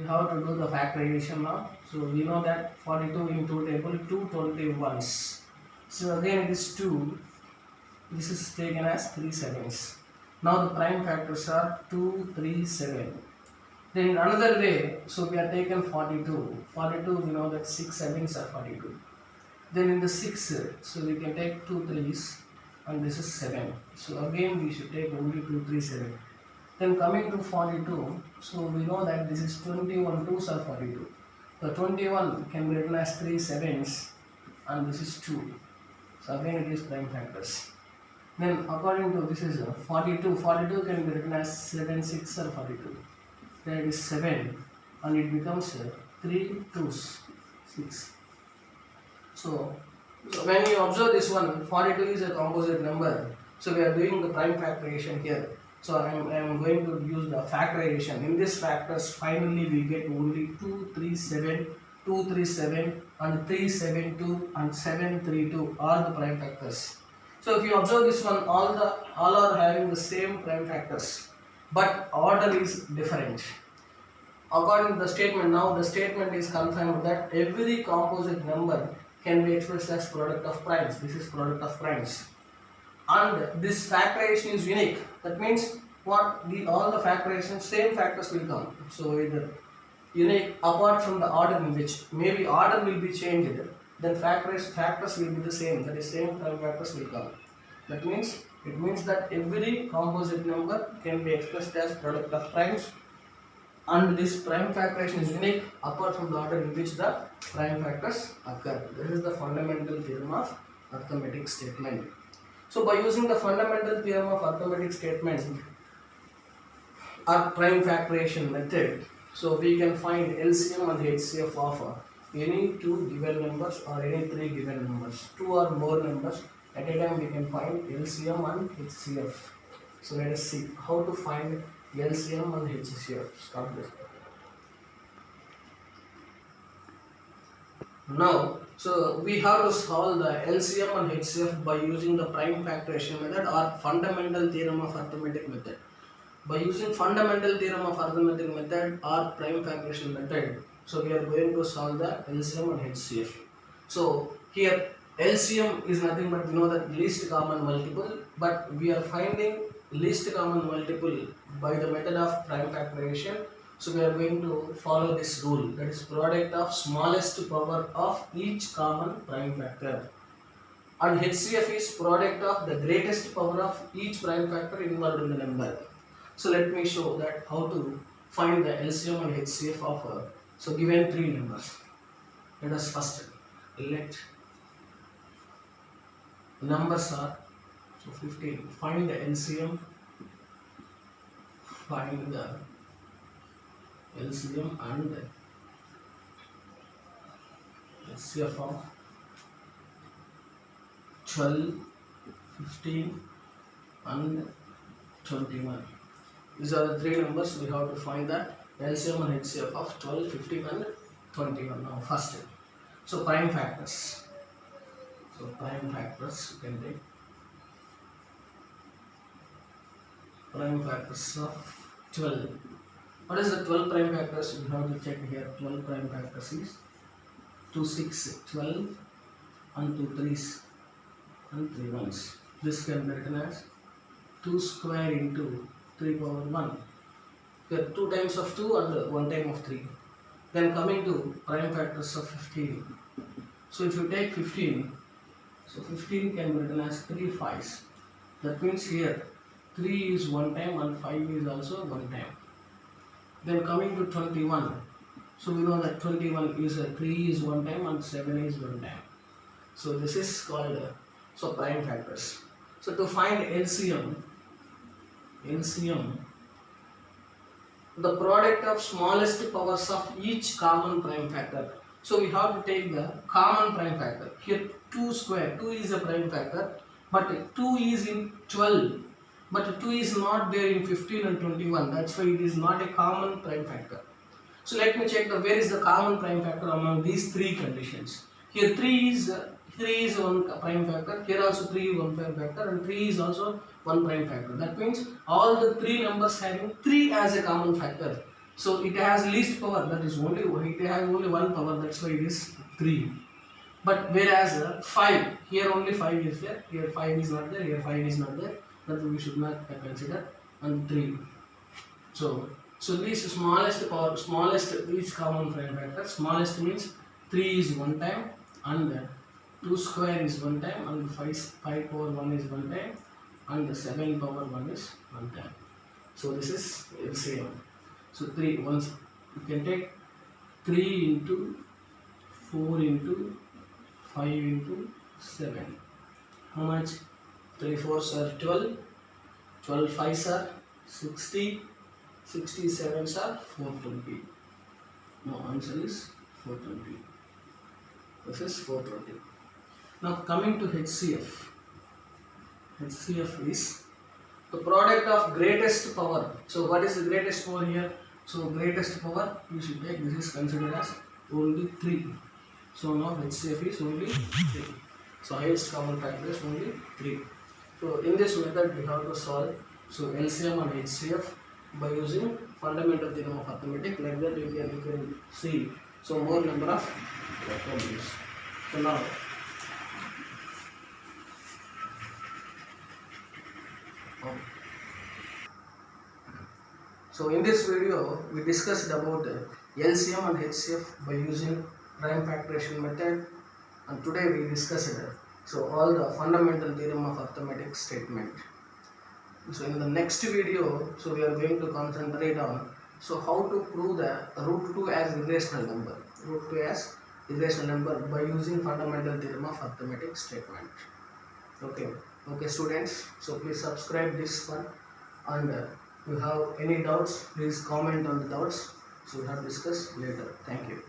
have to do the factorization now. So we know that 42 into table 221s. So again it is 2. This is taken as 3 sevens. Now the prime factors are 2, 3, 7. Then in another way, so we are taken 42. 42 we know that 6 sevens are 42. Then in the 6, so we can take 2 threes and this is 7. So again we should take only 2, 3, 7. Then coming to 42, so we know that this is 21 twos are 42. The 21 can be written as 3 sevens and this is 2. So again it is prime factors. Then according to this is 42, 42 can be written as 7 6 or 42. Then it is 7 and it becomes 3 twos 6. So when you observe this one, 42 is a composite number. So we are doing the prime factorization here. So I am going to use the factorization. In this factors, finally we get only 2, 3, 7, 2, 3, 7 and 3, 7, 2 and 7, 3, 2 are the prime factors. So if you observe this one, all are having the same prime factors, but order is different. According to the statement, now the statement is confirmed that every composite number can be expressed as product of primes. This is product of primes. And this factorization is unique. That means what all the factorization same factors will come. So either unique apart from the order in which maybe order will be changed, then factors will be the same. That is same prime factors will come. That means it means that every composite number can be expressed as product of primes, and this prime factorization is unique apart from the order in which the prime factors occur. This is the fundamental theorem of arithmetic statement. So by using the fundamental theorem of arithmetic statement or prime factorization method, so we can find LCM and HCF of any two given numbers or any three given numbers. Two or more numbers at a time we can find LCM and HCF. So let us see how to find LCM and HCF. Start this. Now, so we have to solve the LCM and HCF by using the prime factorization method or fundamental theorem of arithmetic method. By using fundamental theorem of arithmetic method or prime factorization method, so we are going to solve the LCM and HCF. So here LCM is nothing but we know that least common multiple, but we are finding least common multiple by the method of prime factorization. So we are going to follow this rule, that is product of smallest power of each common prime factor. And HCF is product of the greatest power of each prime factor involved in the number. So let me show that how to find the LCM and HCF of so given three numbers. Let us first let numbers are so 15. Find the LCM. Find the LCM and HCF of 12, 15 and 21. These are the three numbers. We have to find the LCM and HCF of 12, 15 and 21. Now first, so prime factors. So prime factors you can take prime factors of 12. What is the 12 prime factors? We have to check here. 12 prime factors is 2, 6, 12 and 2 3s and 3 1s. This can be written as 2 square into 3 power 1. There are 2 times of 2 and 1 time of 3. Then coming to prime factors of 15. So if you take 15, so 15 can be written as 3 5s. That means here 3 is 1 time and 5 is also 1 time. Then coming to 21, so we know that 21 is 3 is 1 time and 7 is 1 time. So this is called so prime factors. So to find LCM, the product of smallest powers of each common prime factor. So we have to take the common prime factor. Here 2 square, 2 is a prime factor, but 2 is in 12. But 2 is not there in 15 and 21. That's why it is not a common prime factor. So let me check where is the common prime factor among these three conditions. Here 3 is one prime factor. Here also 3 is one prime factor, and 3 is also one prime factor. That means all the three numbers having 3 as a common factor. So it has least power, that is only, it has only one power, that's why it is 3. But whereas 5, here only 5 is there, here 5 is not there, here 5 is not there, that we should not consider, and 3. So this smallest power, smallest is common prime factor. Smallest means 3 is one time, and 2 square is one time, and 5 power 1 is one time, and 7 power 1 is one time. So this is LCM. So 3 once you can take 3 into 4 into 5 into 7. How much? 3 4s are 12, 12 5s are 60, 67s are 420. No, answer is 420. This is 420. Now coming to HCF. HCF is the product of greatest power. So what is the greatest power here? So greatest power you should take, this is considered as only 3. So now HCF is only 3. So highest common factor is only 3. So in this method we have to solve LCM and HCF by using fundamental theorem of arithmetic. Like that you can see more number of problems. So now so in this video we discussed about LCM and HCF by using prime factorization method, and today we discussed all the fundamental theorem of arithmetic statement. So in the next video we are going to concentrate on how to prove the root 2 as irrational number, by using fundamental theorem of arithmetic statement. Okay students, so please subscribe this one, and if you have any doubts please comment on the doubts, so we have discussed later. Thank you.